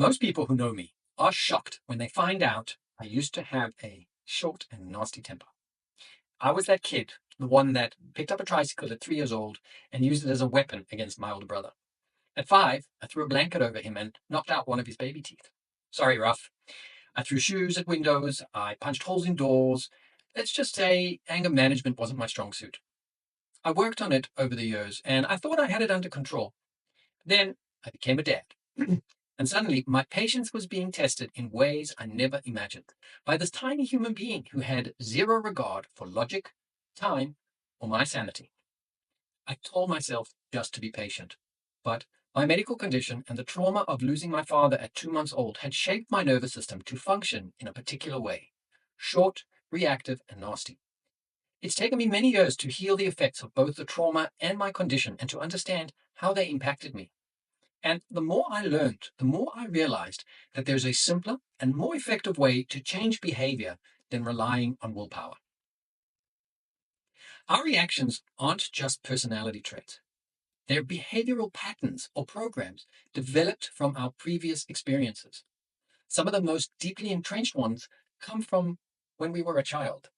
Most people who know me are shocked when they find out I used to have a short and nasty temper. I was that kid, the one that picked up a tricycle at 3 years old and used it as a weapon against my older brother. At 5, I threw a blanket over him and knocked out one of his baby teeth. Sorry, rough. I threw shoes at windows. I punched holes in doors. Let's just say anger management wasn't my strong suit. I worked on it over the years and I thought I had it under control. Then I became a dad. And suddenly my patience was being tested in ways I never imagined by this tiny human being who had zero regard for logic, time, or my sanity. I told myself just to be patient. But my medical condition and the trauma of losing my father at 2 months old had shaped my nervous system to function in a particular way: short, reactive, and nasty. It's taken me many years to heal the effects of both the trauma and my condition and to understand how they impacted me. And the more I learned, the more I realized that there's a simpler and more effective way to change behavior than relying on willpower. Our reactions aren't just personality traits. They're behavioral patterns or programs developed from our previous experiences. Some of the most deeply entrenched ones come from when we were a child.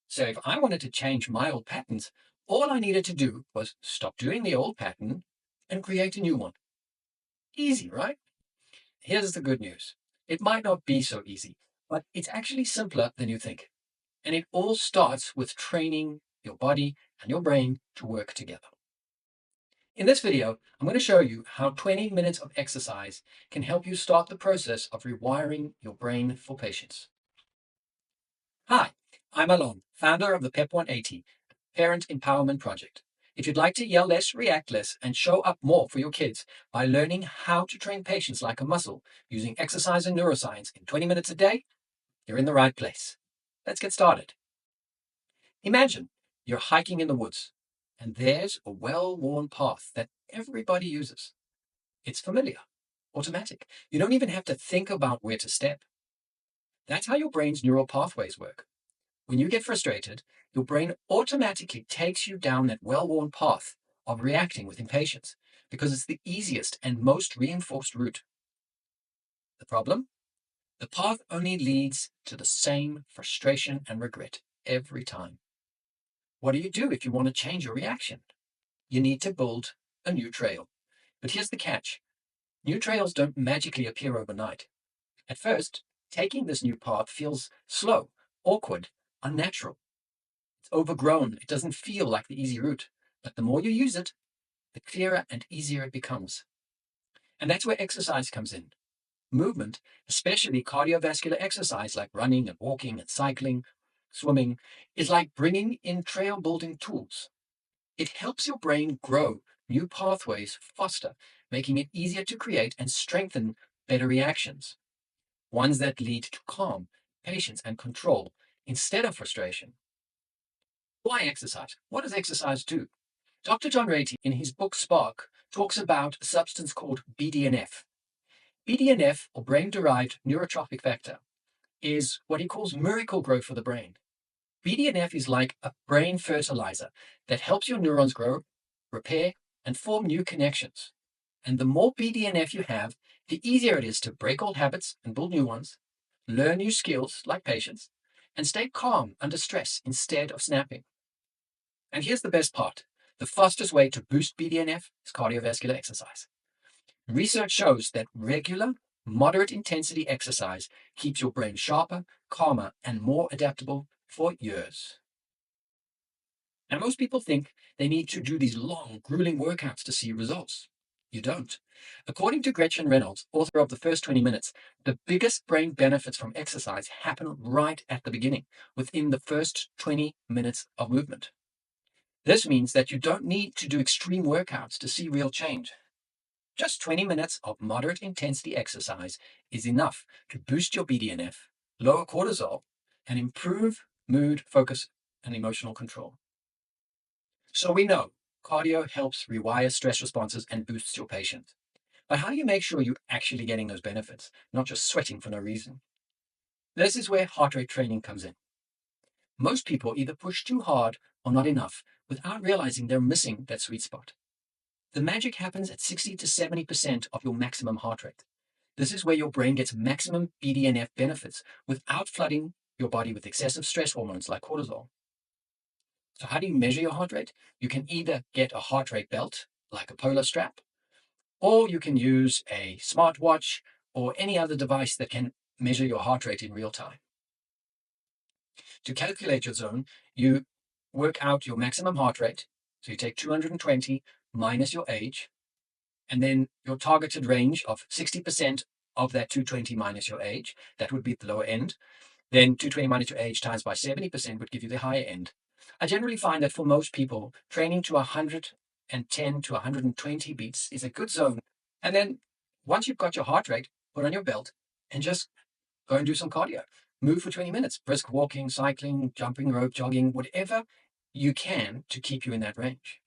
So if I wanted to change my old patterns, all I needed to do was stop doing the old pattern and create a new one. Easy, right? Here's the good news. It might not be so easy, but it's actually simpler than you think. And it all starts with training your body and your brain to work together. In this video, I'm going to show you how 20 minutes of exercise can help you start the process of rewiring your brain for patience. Hi, I'm Alon, founder of the PEP180 Parent Empowerment Project. If you'd like to yell less, react less, and show up more for your kids by learning how to train patience like a muscle using exercise and neuroscience in 20 minutes a day, you're in the right place. Let's get started. Imagine you're hiking in the woods, and there's a well-worn path that everybody uses. It's familiar, automatic. You don't even have to think about where to step. That's how your brain's neural pathways work. When you get frustrated, your brain automatically takes you down that well-worn path of reacting with impatience because it's the easiest and most reinforced route. The problem? The path only leads to the same frustration and regret every time. What do you do if you want to change your reaction? You need to build a new trail. But here's the catch. New trails don't magically appear overnight. At first, taking this new path feels slow, awkward, unnatural. It's overgrown. It doesn't feel like the easy route. But the more you use it, the clearer and easier it becomes. And that's where exercise comes in. Movement, especially cardiovascular exercise like running and walking and cycling, swimming, is like bringing in trail building tools. It helps your brain grow new pathways faster, making it easier to create and strengthen better reactions, ones that lead to calm, patience, and control instead of frustration. Why exercise? What does exercise do? Dr. John Ratey, in his book Spark, talks about a substance called BDNF. BDNF, or brain-derived neurotrophic factor, is what he calls miracle growth for the brain. BDNF is like a brain fertilizer that helps your neurons grow, repair, and form new connections. And the more BDNF you have, the easier it is to break old habits and build new ones, learn new skills like patience, and stay calm under stress instead of snapping. And here's the best part. The fastest way to boost BDNF is cardiovascular exercise. Research shows that regular, moderate intensity exercise keeps your brain sharper, calmer, and more adaptable for years. Now, most people think they need to do these long, grueling workouts to see results. You don't. According to Gretchen Reynolds, author of The First 20 Minutes, the biggest brain benefits from exercise happen right at the beginning, within the first 20 minutes of movement. This means that you don't need to do extreme workouts to see real change. Just 20 minutes of moderate intensity exercise is enough to boost your BDNF, lower cortisol, and improve mood, focus, and emotional control. So we know cardio helps rewire stress responses and boosts your patience. But how do you make sure you're actually getting those benefits, not just sweating for no reason? This is where heart rate training comes in. Most people either push too hard or not enough without realizing they're missing that sweet spot. The magic happens at 60 to 70% of your maximum heart rate. This is where your brain gets maximum BDNF benefits without flooding your body with excessive stress hormones like cortisol. So how do you measure your heart rate? You can either get a heart rate belt, like a polar strap, or you can use a smartwatch or any other device that can measure your heart rate in real time. To calculate your zone, you work out your maximum heart rate. So you take 220 minus your age, and then your targeted range of 60% of that 220 minus your age. That would be the lower end. Then 220 minus your age times by 70% would give you the higher end. I generally find that for most people, training to 110 to 120 beats is a good zone. And then once you've got your heart rate, put on your belt and just go and do some cardio. Move for 20 minutes, brisk walking, cycling, jumping rope, jogging, whatever you can to keep you in that range.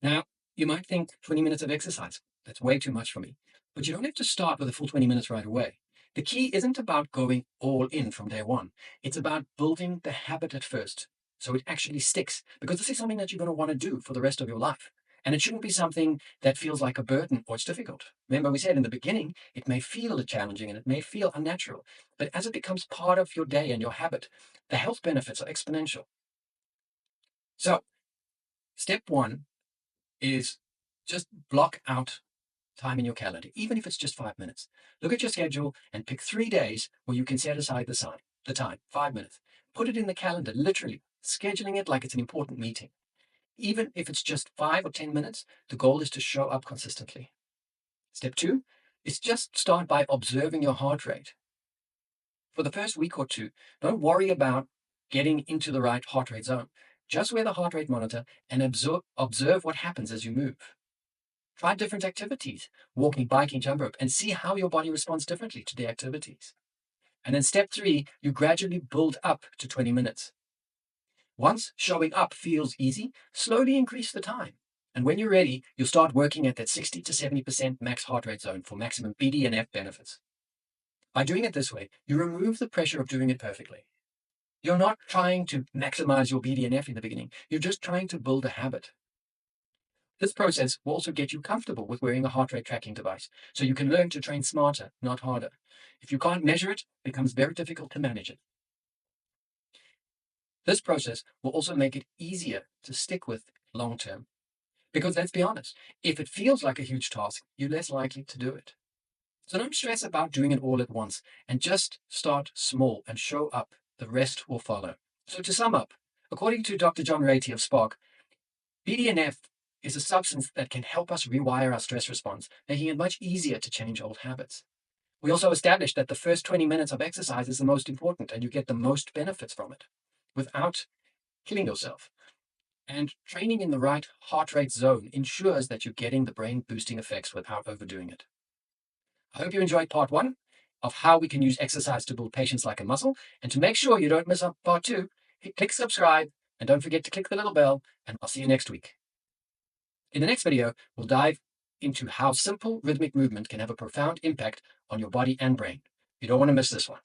Now, you might think 20 minutes of exercise, that's way too much for me. But you don't have to start with a full 20 minutes right away. The key isn't about going all in from day one. It's about building the habit at first so it actually sticks, because this is something that you're going to want to do for the rest of your life. And it shouldn't be something that feels like a burden or it's difficult. Remember, we said in the beginning, it may feel challenging and it may feel unnatural, but as it becomes part of your day and your habit, the health benefits are exponential. So, step one is just block out time in your calendar, even if it's just 5 minutes. Look at your schedule and pick 3 days where you can set aside the time, 5 minutes. Put it in the calendar, literally, scheduling it like it's an important meeting. Even if it's just 5 or 10 minutes, the goal is to show up consistently. Step two is just start by observing your heart rate. For the first week or two, don't worry about getting into the right heart rate zone. Just wear the heart rate monitor and observe what happens as you move. Try different activities, walking, biking, jump rope, and see how your body responds differently to the activities. And then step three, you gradually build up to 20 minutes. Once showing up feels easy, slowly increase the time. And when you're ready, you'll start working at that 60 to 70% max heart rate zone for maximum BDNF benefits. By doing it this way, you remove the pressure of doing it perfectly. You're not trying to maximize your BDNF in the beginning. You're just trying to build a habit. This process will also get you comfortable with wearing a heart rate tracking device, so you can learn to train smarter, not harder. If you can't measure it, it becomes very difficult to manage it. This process will also make it easier to stick with long term. Because let's be honest, if it feels like a huge task, you're less likely to do it. So don't stress about doing it all at once and just start small and show up. The rest will follow. So to sum up, according to Dr. John Ratey of Spark, BDNF is a substance that can help us rewire our stress response, making it much easier to change old habits. We also established that the first 20 minutes of exercise is the most important and you get the most benefits from it without killing yourself. And training in the right heart rate zone ensures that you're getting the brain boosting effects without overdoing it. I hope you enjoyed part one of how we can use exercise to build patience like a muscle. And to make sure you don't miss out part two, click subscribe and don't forget to click the little bell, and I'll see you next week. In the next video, we'll dive into how simple rhythmic movement can have a profound impact on your body and brain. You don't want to miss this one.